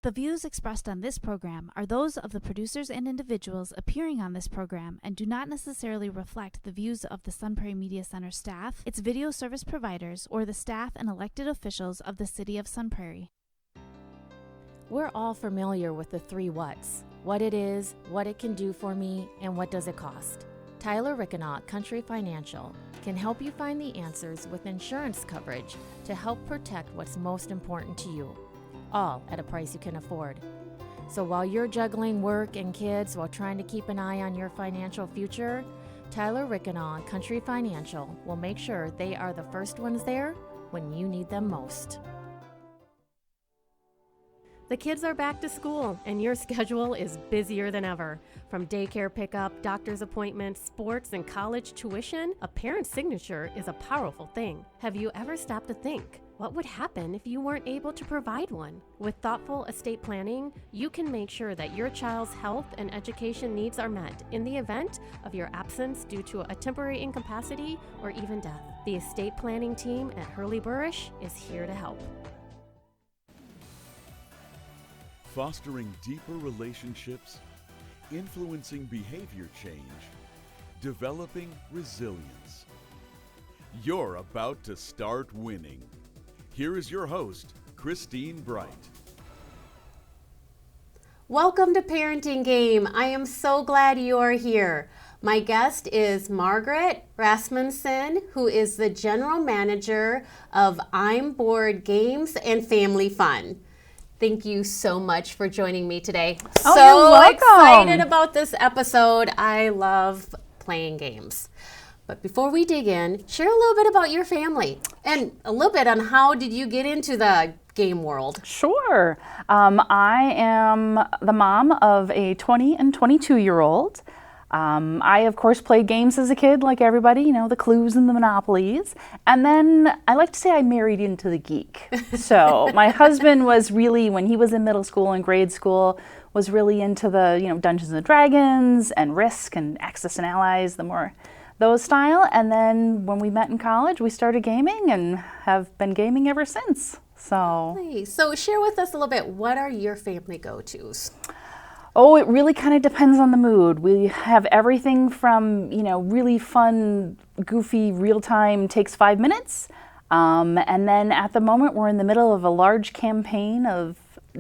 The views expressed on this program are those of the producers and individuals appearing on this program and do not necessarily reflect the views of the Sun Prairie Media Center staff, its video service providers, or the staff and elected officials of the City of Sun Prairie. We're all familiar with the three whats: what it is, what it can do for me, and what does it cost. Tyler Rickenaugh, Country Financial, can help you find the answers with insurance coverage to help protect what's most important to you, all at a price you can afford. So while you're juggling work and kids while trying to keep an eye on your financial future, Tyler Rickenaugh, Country Financial, will make sure they are the first ones there when you need them most. The kids are back to school, and your schedule is busier than ever. From daycare pickup, doctor's appointments, sports, and college tuition, a parent's signature is a powerful thing. Have you ever stopped to think, what would happen if you weren't able to provide one? With thoughtful estate planning, you can make sure that your child's health and education needs are met in the event of your absence due to a temporary incapacity or even death. The estate planning team at Hurley Burrish is here to help. Fostering deeper relationships, influencing behavior change, developing resilience. You're about to start winning. Here is your host, Christine Bright. Welcome to Parenting Game. I am so glad you are here. My guest is Margaret Rasmussen, who is the General Manager of I'm Bored Games and Family Fun. Thank you so much for joining me today. Oh, so you're welcome. Excited about this episode. I love playing games. But before we dig in, share a little bit about your family and a little bit on how did you get into the game world? Sure. I am the mom of a 20 and 22-year-old. I, of course, played games as a kid like everybody, you know, the Clues and the Monopolies. And then I like to say I married into the geek. So my husband was really, when he was in middle school and grade school, was really into the, you know, Dungeons and Dragons and Risk and Axis and Allies, the more those style. And then when we met in college, we started gaming and have been gaming ever since. So share with us a little bit, what are your family go-tos? Oh, it really kind of depends on the mood. We have everything from, you know, really fun, goofy, real-time, takes 5 minutes. And then at the moment, we're in the middle of a large campaign of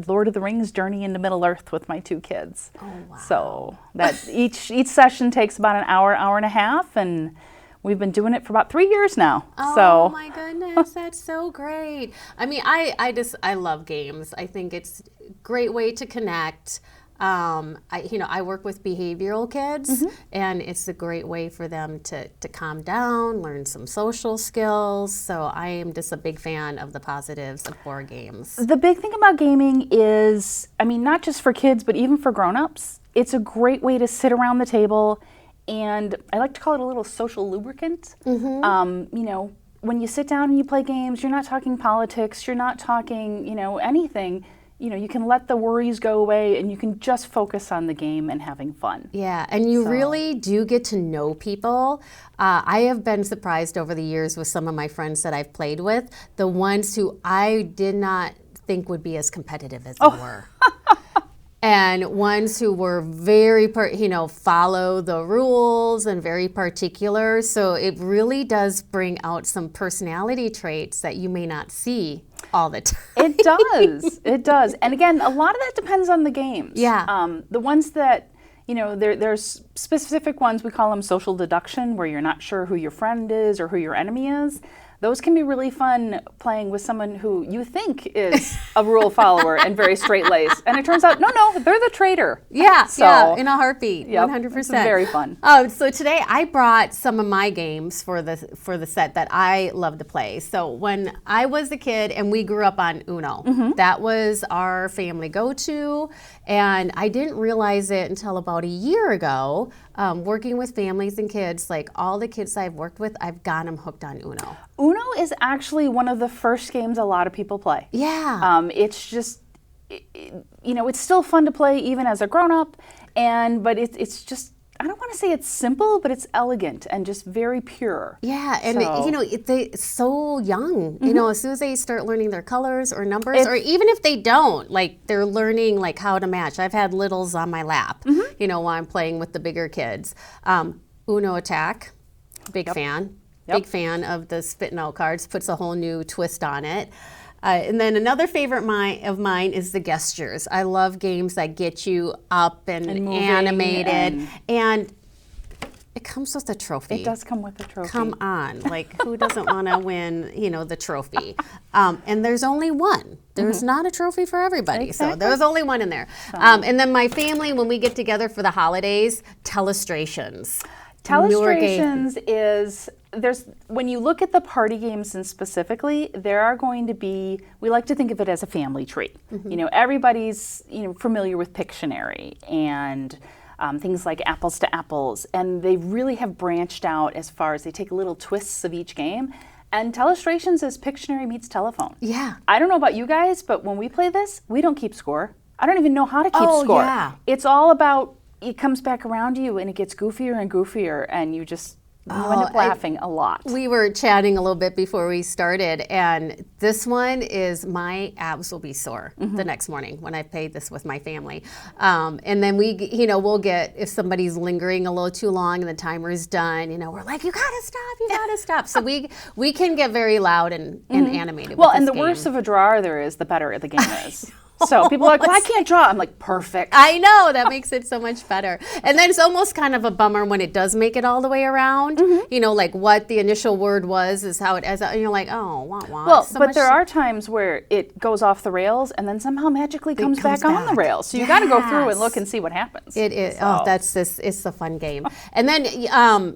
Lord of the Rings Journey into Middle-earth with my 2 kids. Oh, wow. So that each session takes about an hour, hour and a half, and we've been doing it for about 3 years now. Oh my goodness, that's so great. I mean, I love games. I think it's a great way to connect. I work with behavioral kids, and it's a great way for them to calm down, learn some social skills. So I am just a big fan of the positives of board games. The big thing about gaming is, I mean, not just for kids, but even for grown-ups, it's a great way to sit around the table, and I like to call it a little social lubricant. You know, when you sit down and you play games, you're not talking politics, you're not talking, you know, anything. You know, you can let the worries go away and you can just focus on the game and having fun. Yeah, and you really do get to know people. I have been surprised over the years with some of my friends that I've played with, the ones who I did not think would be as competitive as they were. And ones who were very, follow the rules and very particular. So it really does bring out some personality traits that you may not see all the time. It does. It does. And again, a lot of that depends on the games. Yeah. The ones that, you know, there's specific ones, we call them social deduction, where you're not sure who your friend is or who your enemy is. Those can be really fun playing with someone who you think is a rule follower and very straight-laced. And it turns out, no, they're the traitor. Yeah, so, in a heartbeat, yep, 100%. It's very fun. So today I brought some of my games for the set that I love to play. So when I was a kid and we grew up on Uno, that was our family go-to. And I didn't realize it until about a year ago, working with families and kids, like all the kids I've worked with, I've got them hooked on Uno. Uno is actually one of the first games a lot of people play. Yeah. It's just, you know, it's still fun to play even as a grown-up, but it's just, I don't want want to say it's simple, but it's elegant and just very pure. Yeah, and So- you know, they so young. You know, as soon as they start learning their colors or numbers, or even if they don't, like they're learning like how to match. I've had littles on my lap, you know, while I'm playing with the bigger kids. Uno Attack, big fan. Big fan of the spit and out cards. Puts a whole new twist on it. And then another favorite of mine is the gestures. I love games that get you up and moving animated, and it comes with a trophy. It does come with a trophy. Come on, like who doesn't want to win, you know, the trophy? And there's only one. There's not a trophy for everybody, so there's only one in there. And then my family, when we get together for the holidays, telestrations. Telestrations is, when you look at the party games and specifically, there are going to be, we like to think of it as a family tree. You know, everybody's, you know, familiar with Pictionary and things like Apples to Apples, and they really have branched out as far as they take little twists of each game. And Telestrations is Pictionary meets telephone. Yeah. I don't know about you guys, but when we play this, we don't keep score. I don't even know how to keep score. Yeah. It's all about, it comes back around you and it gets goofier and goofier, and you just you end up laughing a lot. We were chatting a little bit before we started, and this one is my abs will be sore the next morning when I played this with my family. And then we'll get, if somebody's lingering a little too long and the timer's done, you know, we're like, you gotta stop. So we can get very loud and animated. Well, with and this the game. worse of a drawer there is, the better the game is. So people are like, well, I can't draw. I'm like, perfect. I know, that makes it so much better. And then it's almost kind of a bummer when it does make it all the way around. You know, like what the initial word was is how it, and you're like, oh, wah, wah. Well, So but much- there are times where it goes off the rails and then somehow magically comes back on the rails. So you got to go through and look and see what happens. It is. So- It's a fun game. And then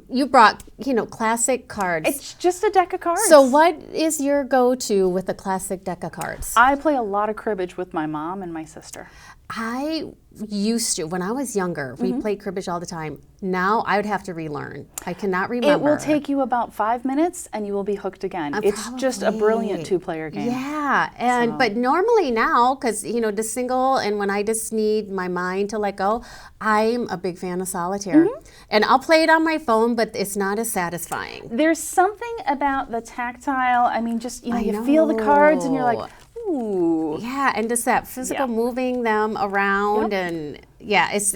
you brought, you know, classic cards. It's just a deck of cards. So what is your go-to with a classic deck of cards? I play a lot of cribbage with my mom and my sister. I used to, when I was younger, we played cribbage all the time. Now I would have to relearn. I cannot remember. It will take you about 5 minutes and you will be hooked again. It's just a brilliant two-player game. Yeah, and but normally now, because you know, the single, and when I just need my mind to let go, I'm a big fan of solitaire, and I'll play it on my phone, but it's not as satisfying. There's something about the tactile. I mean, just you feel the cards and you're like, ooh. Yeah, and just that physical moving them around, and it's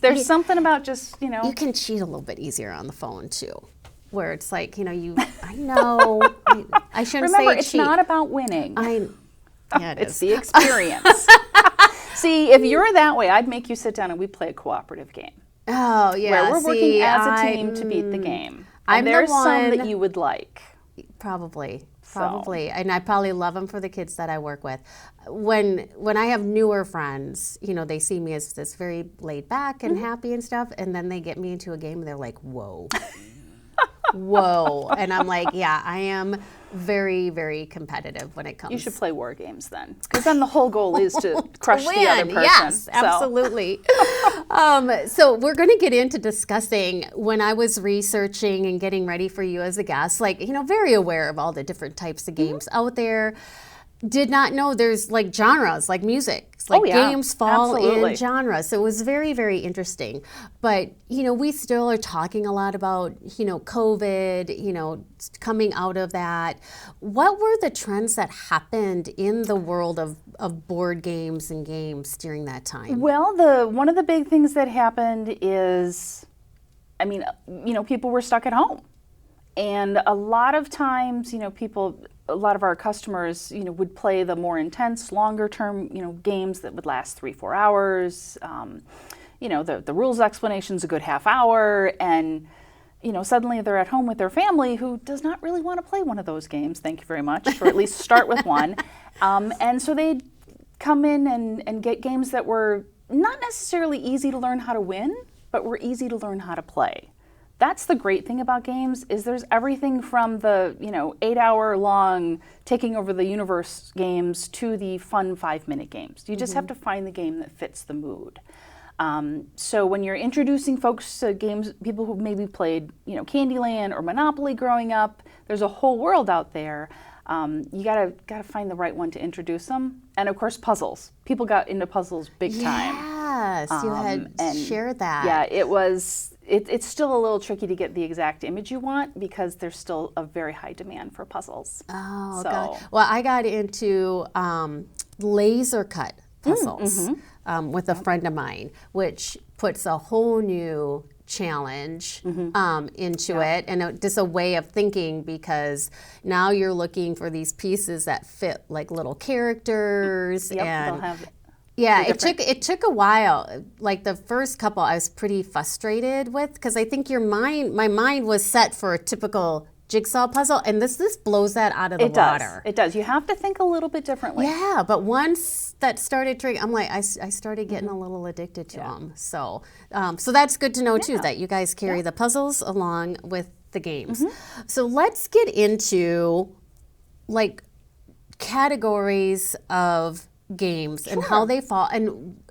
There's something about just you can cheat a little bit easier on the phone too, where it's like, you know, I know I shouldn't remember, say it's cheat. not about winning. Yeah, it It's is. the experience. See, if you're that way, I'd make you sit down and we play a cooperative game. Oh yeah, Where we're working see, as a team to beat the game. I'm And the there's some one- that you would like. Probably, and I probably love them for the kids that I work with. When I have newer friends, you know, they see me as this very laid back and happy and stuff, and then they get me into a game and they're like, whoa. Whoa. And I'm like, yeah, I am very, very competitive when it comes. You should play war games then, because then the whole goal is to crush the other person. Yes, So- absolutely. So we're going to get into discussing, when I was researching and getting ready for you as a guest, like, you know, very aware of all the different types of games out there. Did not know there's like genres, like music. It's like games fall absolutely. in genres. So it was very, very interesting. But, you know, we still are talking a lot about, you know, COVID, you know, coming out of that. What were the trends that happened in the world of board games and games during that time? Well, one of the big things that happened is, I mean, you know, people were stuck at home. And a lot of times, you know, a lot of our customers, you know, would play the more intense, longer term, you know, games that would last 3-4 hours. You know, the rules explanation's a good half hour, and, you know, suddenly they're at home with their family who does not really want to play one of those games, thank you very much, or at least start with one. And so they'd come in and get games that were not necessarily easy to learn how to win, but were easy to learn how to play. That's the great thing about games, is there's everything from the, you know, 8-hour long taking over the universe games to the fun 5-minute games. You just have to find the game that fits the mood. So when you're introducing folks to games, people who maybe played, you know, Candyland or Monopoly growing up, there's a whole world out there. You gotta find the right one to introduce them. And of course, puzzles. People got into puzzles big time. Yes, you had and shared that. Yeah, it was. It's still a little tricky to get the exact image you want because there's still a very high demand for puzzles. Oh, So- God. Well, I got into laser cut puzzles with a friend of mine, which puts a whole new challenge into it, and just a way of thinking, because now you're looking for these pieces that fit like little characters. Yep, and they'll have. yeah, it took a while. Like the first couple, I was pretty frustrated with, because I think my mind was set for a typical jigsaw puzzle, and this blows that out of the water. It does. You have to think a little bit differently. Yeah, but once that started triggering, I'm like, I started getting a little addicted to them. So, so that's good to know too, that you guys carry the puzzles along with the games. So let's get into like categories of games and how they fall. And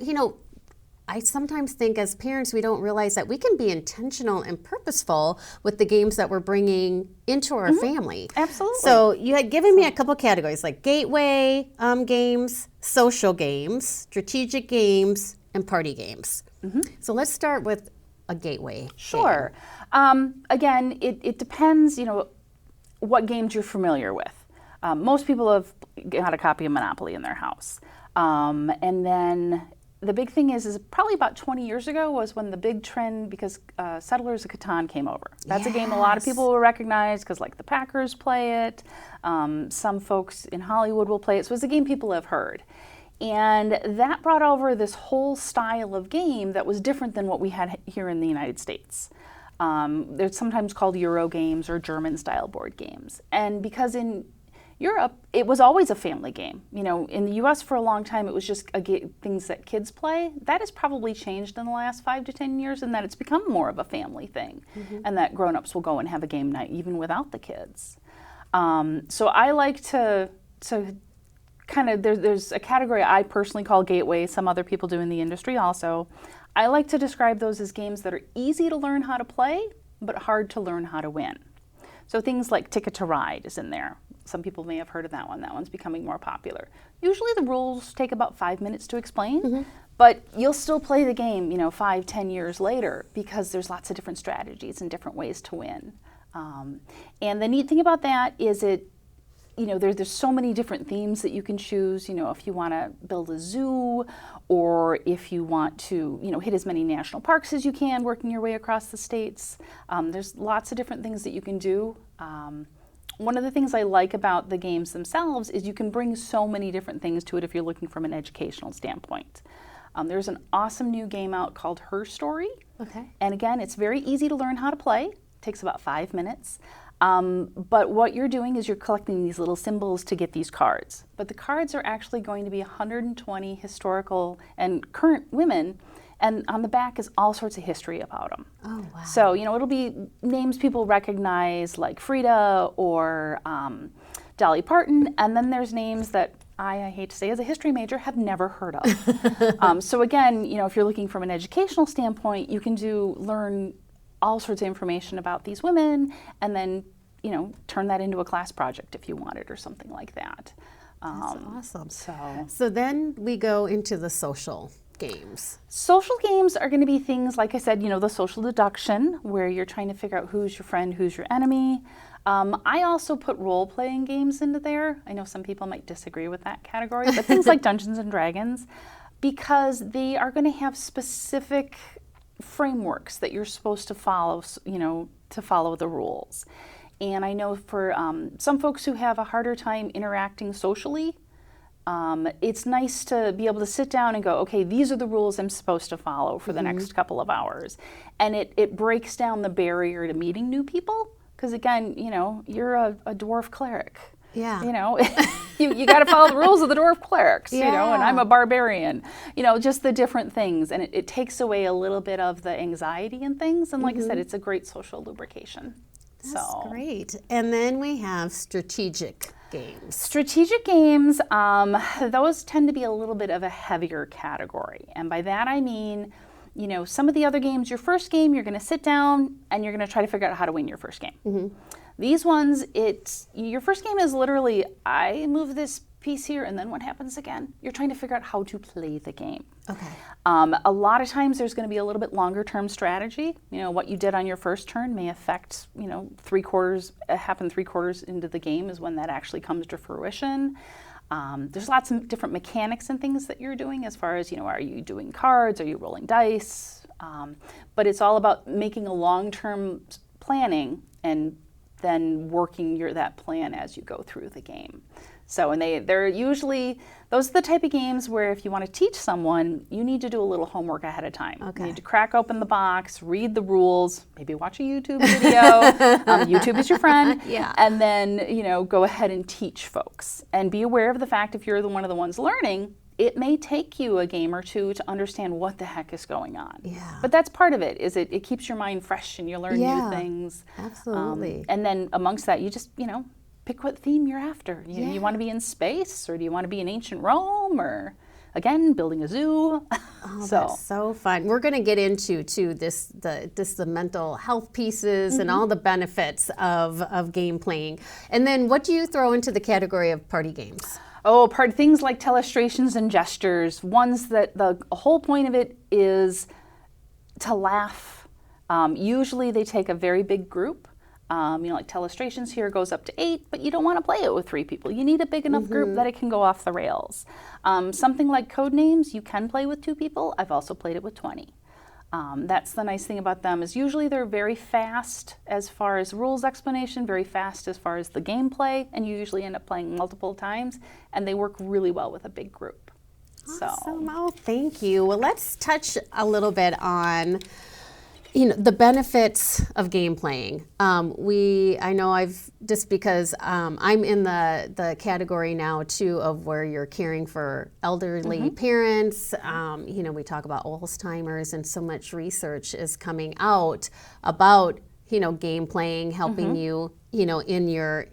I sometimes think as parents, we don't realize that we can be intentional and purposeful with the games that we're bringing into our family. Absolutely. So you had given me a couple categories like gateway games, social games, strategic games, and party games. So let's start with a gateway. Sure. Again, it depends, what games you're familiar with. Most people have got a copy of Monopoly in their house. And then the big thing is probably about 20 years ago was when the big trend, because Settlers of Catan came over. That's a game a lot of people will recognize because like the Packers play it. Some folks in Hollywood will play it. So it's a game people have heard. And that brought over this whole style of game that was different than what we had here in the United States. They're sometimes called Euro games or German style board games. And because in Europe, it was always a family game. In the US for a long time, it was just things that kids play. That has probably changed in the last 5 to 10 years, and that it's become more of a family thing, and that grown-ups will go and have a game night even without the kids. So I like to kind of, there's a category I personally call gateway, some other people do in the industry also. I like to describe those as games that are easy to learn how to play, but hard to learn how to win. So things like Ticket to Ride is in there. Some people may have heard of that one. That one's becoming more popular. Usually the rules take about 5 minutes to explain, but you'll still play the game, 5, 10 years later, because there's lots of different strategies and different ways to win. And the neat thing about that is there's so many different themes that you can choose. If you want to build a zoo, or if you want to, hit as many national parks as you can, working your way across the states. There's lots of different things that you can do. One of the things I like about the games themselves is you can bring so many different things to it if you're looking from an educational standpoint. There's an awesome new game out called Her Story. Okay. And again, it's very easy to learn how to play. It takes about 5 minutes. But what you're doing is you're collecting these little symbols to get these cards. But the cards are actually going to be 120 historical and current women, and on the back is all sorts of history about them. Oh, wow. So, it'll be names people recognize like Frida or Dolly Parton, and then there's names that I hate to say as a history major, have never heard of. So again, if you're looking from an educational standpoint, you can learn all sorts of information about these women, and then turn that into a class project if you wanted or something like that. That's awesome. So then we go into the social games. Social games are going to be things, like I said, the social deduction, where you're trying to figure out who's your friend, who's your enemy. I also put role-playing games into there. I know some people might disagree with that category, but things like Dungeons and Dragons, because they are going to have specific frameworks that you're supposed to follow, to follow the rules. And I know for some folks who have a harder time interacting socially, it's nice to be able to sit down and go, okay, these are the rules I'm supposed to follow for the next couple of hours. And it breaks down the barrier to meeting new people. Because again, you're a dwarf cleric. Yeah. You got to follow the rules of the dwarf clerics, Yeah. and I'm a barbarian. Just the different things. And it takes away a little bit of the anxiety and things. And like I said, it's a great social lubrication. That's great. And then we have strategic games. Strategic games, those tend to be a little bit of a heavier category. And by that I mean, some of the other games, your first game, you're going to sit down and you're going to try to figure out how to win your first game. These ones, your first game is literally, I move this piece here, and then what happens again? You're trying to figure out how to play the game. Okay. A lot of times there's going to be a little bit longer term strategy. What you did on your first turn may affect, happen 3/4 into the game is when that actually comes to fruition. There's lots of different mechanics and things that you're doing as far as, are you doing cards? Are you rolling dice? But it's all about making a long-term planning and then working that plan as you go through the game. So, and they're usually, those are the type of games where if you want to teach someone, you need to do a little homework ahead of time. Okay. You need to crack open the box, read the rules, maybe watch a YouTube video. YouTube is your friend. Yeah. And then, go ahead and teach folks. And be aware of the fact if you're one of the ones learning, it may take you a game or two to understand what the heck is going on. Yeah. But that's part of it, is it keeps your mind fresh and you learn new things. Absolutely. And then amongst that, you just, pick what theme you're after. You want to be in space, or do you want to be in ancient Rome, or again, building a zoo? Oh, that's so fun. We're going to get into the mental health pieces and all the benefits of game playing. And then what do you throw into the category of party games? Oh, things like telestrations and gestures, ones that the whole point of it is to laugh. Usually they take a very big group. Like telestrations here goes up to 8, but you don't want to play it with 3 people. You need a big enough group that it can go off the rails. Something like code names, you can play with 2 people. I've also played it with 20. That's the nice thing about them, is usually they're very fast as far as rules explanation, very fast as far as the gameplay, and you usually end up playing multiple times, and they work really well with a big group. Awesome. Oh, thank you. Well, let's touch a little bit on the benefits of game playing. I know because I'm in the category now too of where you're caring for elderly parents. We talk about Alzheimer's, and so much research is coming out about, game playing, helping you, in your,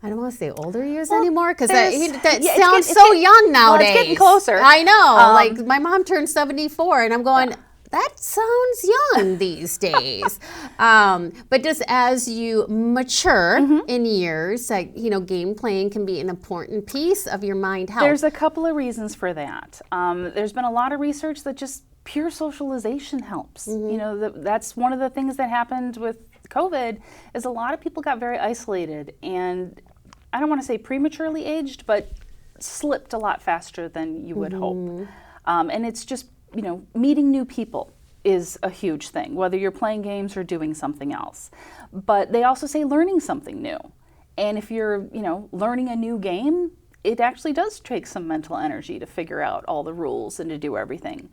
I don't want to say older years anymore, because that sounds so young nowadays. Well, it's getting closer. I know. Like my mom turned 74, and I'm going, that sounds young these days. But just as you mature in years, game playing can be an important piece of your mind health. There's a couple of reasons for that. There's been a lot of research that just pure socialization helps. That's one of the things that happened with COVID, is a lot of people got very isolated, and I don't want to say prematurely aged, but slipped a lot faster than you would hope. And it's just, meeting new people is a huge thing, whether you're playing games or doing something else. But they also say learning something new. And if you're, learning a new game, it actually does take some mental energy to figure out all the rules and to do everything.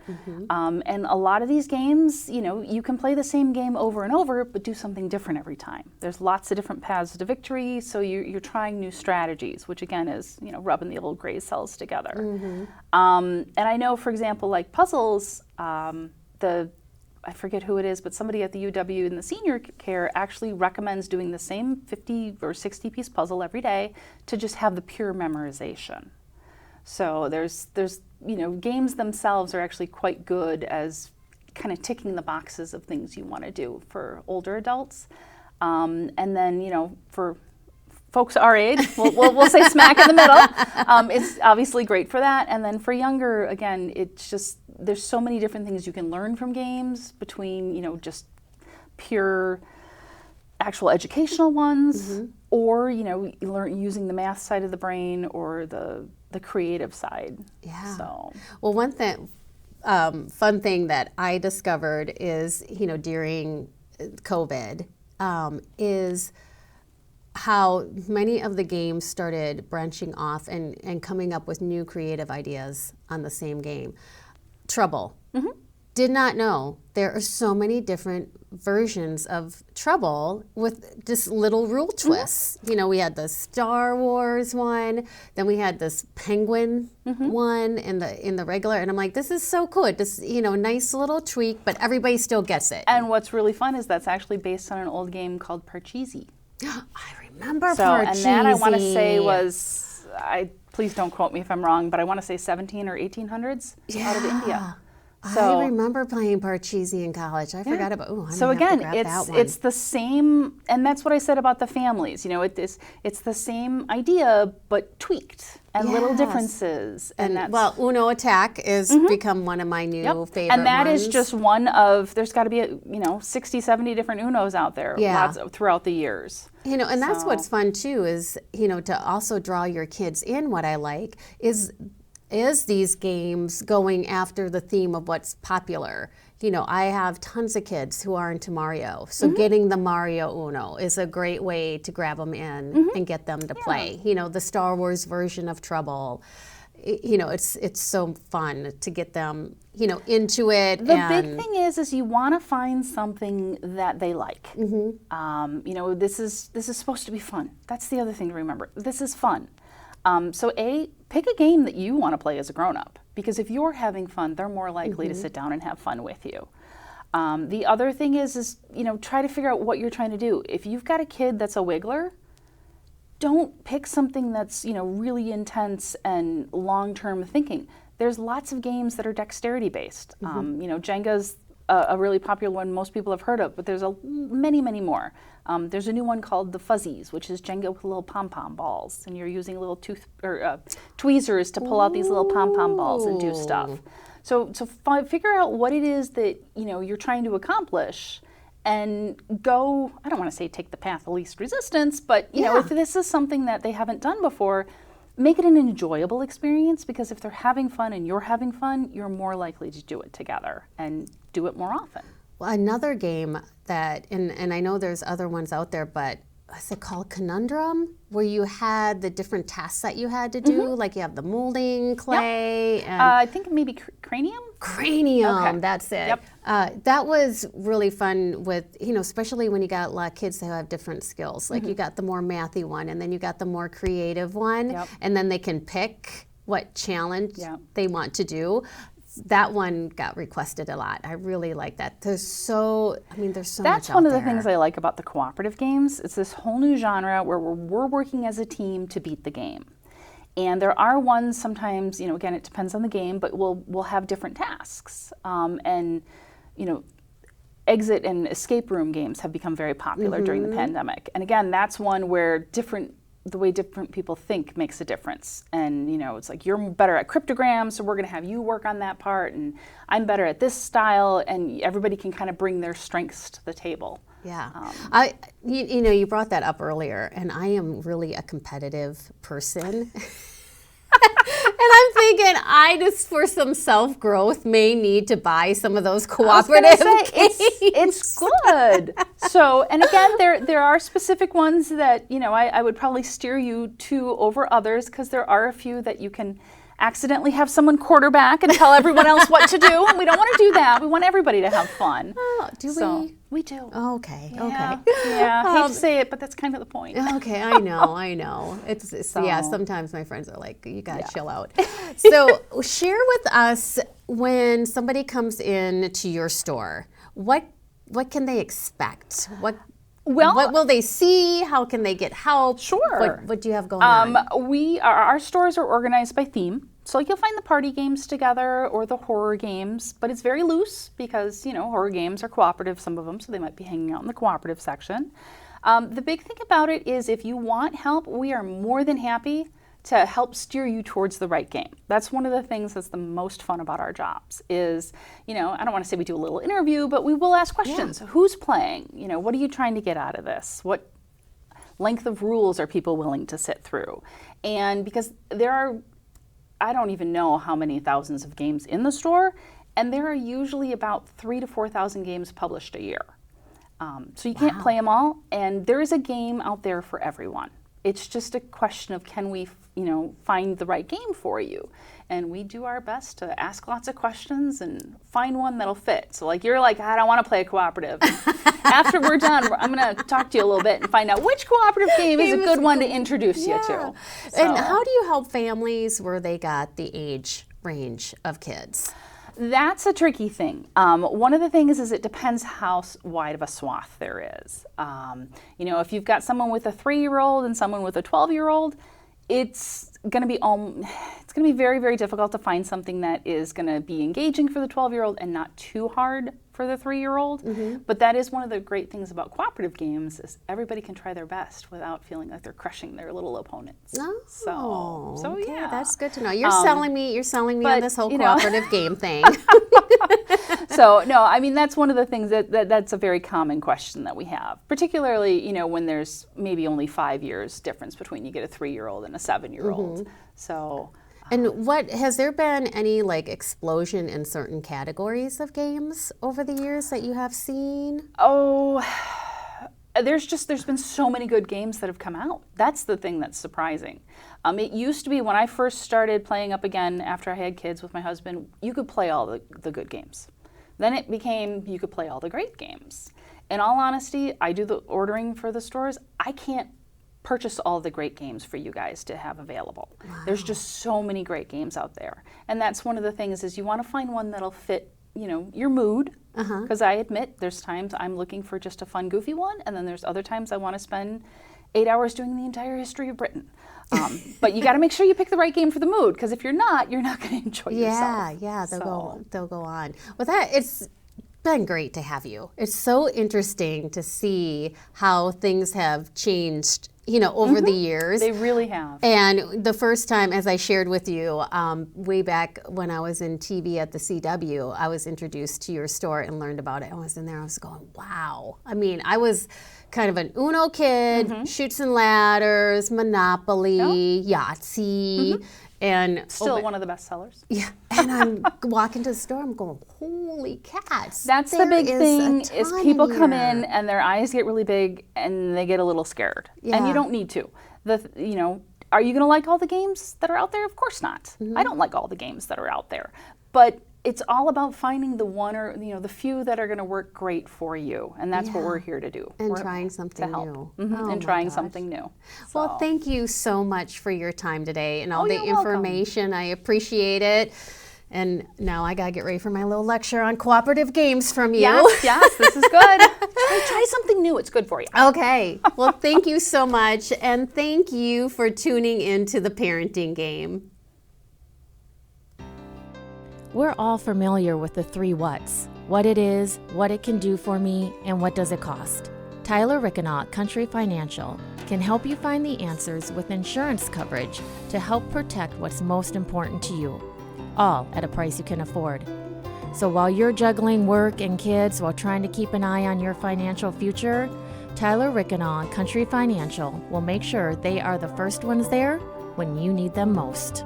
And a lot of these games, you can play the same game over and over, but do something different every time. There's lots of different paths to victory, so you're trying new strategies, which again is, rubbing the old gray cells together. And I know, for example, like puzzles, I forget who it is, but somebody at the UW in the senior care actually recommends doing the same 50 or 60 piece puzzle every day to just have the pure memorization. So there's games themselves are actually quite good as kind of ticking the boxes of things you want to do for older adults. And then, for folks our age, we'll say smack in the middle. It's obviously great for that. And then for younger, again, it's just, there's so many different things you can learn from games, between, just pure actual educational ones, or, learn using the math side of the brain or the creative side. Yeah. So. Well, one thing, fun thing that I discovered is, during COVID, is how many of the games started branching off and coming up with new creative ideas on the same game. Trouble. Did not know there are so many different versions of Trouble with just little rule twists. We had the Star Wars one, then we had this penguin one in the regular, and I'm like, this is so cool. Just, nice little tweak, but everybody still gets it. And what's really fun is that's actually based on an old game called Parcheesi. I remember Parcheesi. And that I want to say please don't quote me if I'm wrong, but I want to say 17 or 1800s out of India. I remember playing Parcheesi in college. I forgot about. Oh, so again, it's the same, and that's what I said about the families. You know, it's the same idea but tweaked and little differences. And that's, well, Uno Attack is become one of my new favorite and that ones. is just one of. There's got to be 60, 70 different Unos out there. Lots throughout the years. You know, and that's what's fun too is to also draw your kids in. What I like is these games going after the theme of what's popular. You know, I have tons of kids who are into Mario, so getting the Mario Uno is a great way to grab them in and get them to play. You know, the Star Wars version of Trouble. You know, it's so fun to get them, into it. The big thing is you want to find something that they like. This is supposed to be fun. That's the other thing to remember. This is fun. So pick a game that you want to play as a grown-up, because if you're having fun, they're more likely to sit down and have fun with you. The other thing is try to figure out what you're trying to do. If you've got a kid that's a wiggler, don't pick something that's really intense and long-term thinking. There's lots of games that are dexterity based. Jenga's a really popular one most people have heard of, but there's many more. There's a new one called the Fuzzies, which is Jenga with little pom-pom balls, and you're using little tweezers to pull out these little pom-pom balls and do stuff. So figure out what it is that you're trying to accomplish, and go. I don't want to say take the path of least resistance, but if this is something that they haven't done before, make it an enjoyable experience, because if they're having fun and you're having fun, you're more likely to do it together and do it more often. Well, another game that, and I know there's other ones out there, but what's it called? Conundrum, where you had the different tasks that you had to do, like you have the molding, clay, and I think maybe cranium. Okay. That's it. That was really fun with, especially when you got a lot of kids that have different skills. Like you got the more mathy one, and then you got the more creative one, and then they can pick what challenge they want to do. That one got requested a lot. I really like that. There's so much out there. That's one of the things I like about the cooperative games. It's this whole new genre where we're working as a team to beat the game. And there are ones sometimes, again, it depends on the game, but we'll have different tasks. Exit and escape room games have become very popular during the pandemic. And again, that's one where the way different people think makes a difference. And, it's like, you're better at cryptograms, so we're going to have you work on that part, and I'm better at this style, and everybody can kind of bring their strengths to the table. Yeah. You brought that up earlier, and I am really a competitive person. And I'm thinking, I just, for some self-growth, may need to buy some of those cooperative games. It's good. So, and again, there are specific ones that, I would probably steer you to over others, because there are a few that you can accidentally have someone quarterback and tell everyone else what to do. And we don't want to do that. We want everybody to have fun. Oh, do we? We do. Oh, okay. Yeah. I hate to say it, but that's kind of the point. Okay, I know. It's yeah, sometimes my friends are like, you got to chill out. So share with us, when somebody comes in to your store, what can they expect? What will they see? How can they get help? Sure. What do you have going on? Our stores are organized by theme. So you'll find the party games together or the horror games, but it's very loose because, horror games are cooperative, some of them, so they might be hanging out in the cooperative section. The big thing about it is, if you want help, we are more than happy to help steer you towards the right game. That's one of the things that's the most fun about our jobs is, I don't want to say we do a little interview, but we will ask questions. Yeah. Who's playing? What are you trying to get out of this? What length of rules are people willing to sit through? And because there are, I don't even know how many thousands of games in the store, and there are usually about 3,000 to 4,000 games published a year. So you can't play them all, and there is a game out there for everyone. It's just a question of, can we, find the right game for you? And we do our best to ask lots of questions and find one that'll fit. So you're like, I don't want to play a cooperative. After we're done, I'm going to talk to you a little bit and find out which cooperative game is a good one to introduce you to. So. And how do you help families where they got the age range of kids? That's a tricky thing. One of the things is it depends how wide of a swath there is. If you've got someone with a 3-year-old and someone with a 12-year-old, it's going to be very, very difficult to find something that is going to be engaging for the 12-year-old and not too hard for the 3-year-old. But that is one of the great things about cooperative games is everybody can try their best without feeling like they're crushing their little opponents. Oh, so okay, yeah, that's good to know. You're selling me on this whole you know, cooperative game thing. So no, I mean that's one of the things that's a very common question that we have, particularly when there's maybe only 5 years difference between you get a 3-year-old and a 7-year-old. So. And has there been any like explosion in certain categories of games over the years that you have seen? Oh, there's been so many good games that have come out. That's the thing that's surprising. It used to be when I first started playing up again after I had kids with my husband, you could play all the good games. Then it became you could play all the great games. In all honesty, I do the ordering for the stores. I can't purchase all the great games for you guys to have available. Wow. There's just so many great games out there. And that's one of the things is you want to find one that'll fit, your mood. Because I admit there's times I'm looking for just a fun, goofy one, and then there's other times I want to spend 8 hours doing the entire history of Britain. But you got to make sure you pick the right game for the mood, because if you're not going to enjoy yourself. Yeah, they'll go on. Well, it's been great to have you. It's so interesting to see how things have changed over the years. They really have. And the first time, as I shared with you, way back when I was in TV at the CW, I was introduced to your store and learned about it. I was in there, I was going, wow. I mean, I was kind of an Uno kid, Chutes and Ladders, Monopoly, Yahtzee. And still one of the best sellers. Yeah, and I'm walking to the store, I'm going, holy cats. That's the big thing is people come in and their eyes get really big and they get a little scared. Yeah. And you don't need to. Are you going to like all the games that are out there? Of course not. I don't like all the games that are out there. But it's all about finding the one or the few that are going to work great for you, and that's what we're here to do. And trying something new. And trying something new. Well, thank you so much for your time today and all the information. Welcome. I appreciate it. And now I gotta get ready for my little lecture on cooperative games from you. Yes, this is good. Try something new. It's good for you. Okay. Well, thank you so much, and thank you for tuning into the Parenting Game. We're all familiar with the 3 whats: what it is, what it can do for me, and what does it cost. Tyler Rickenaut, Country Financial, can help you find the answers with insurance coverage to help protect what's most important to you, all at a price you can afford. So while you're juggling work and kids while trying to keep an eye on your financial future, Tyler Rickenaut, Country Financial will make sure they are the first ones there when you need them most.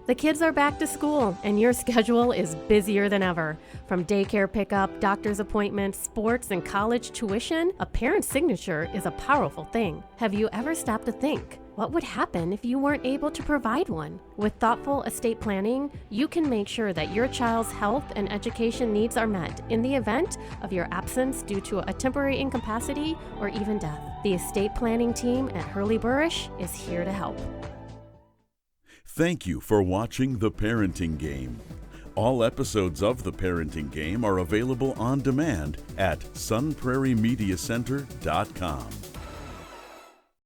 The kids are back to school, and your schedule is busier than ever. From daycare pickup, doctor's appointments, sports, and college tuition, a parent's signature is a powerful thing. Have you ever stopped to think, what would happen if you weren't able to provide one? With thoughtful estate planning, you can make sure that your child's health and education needs are met in the event of your absence due to a temporary incapacity or even death. The estate planning team at Hurley Burrish is here to help. Thank you for watching The Parenting Game. All episodes of The Parenting Game are available on demand at sunprairiemediacenter.com.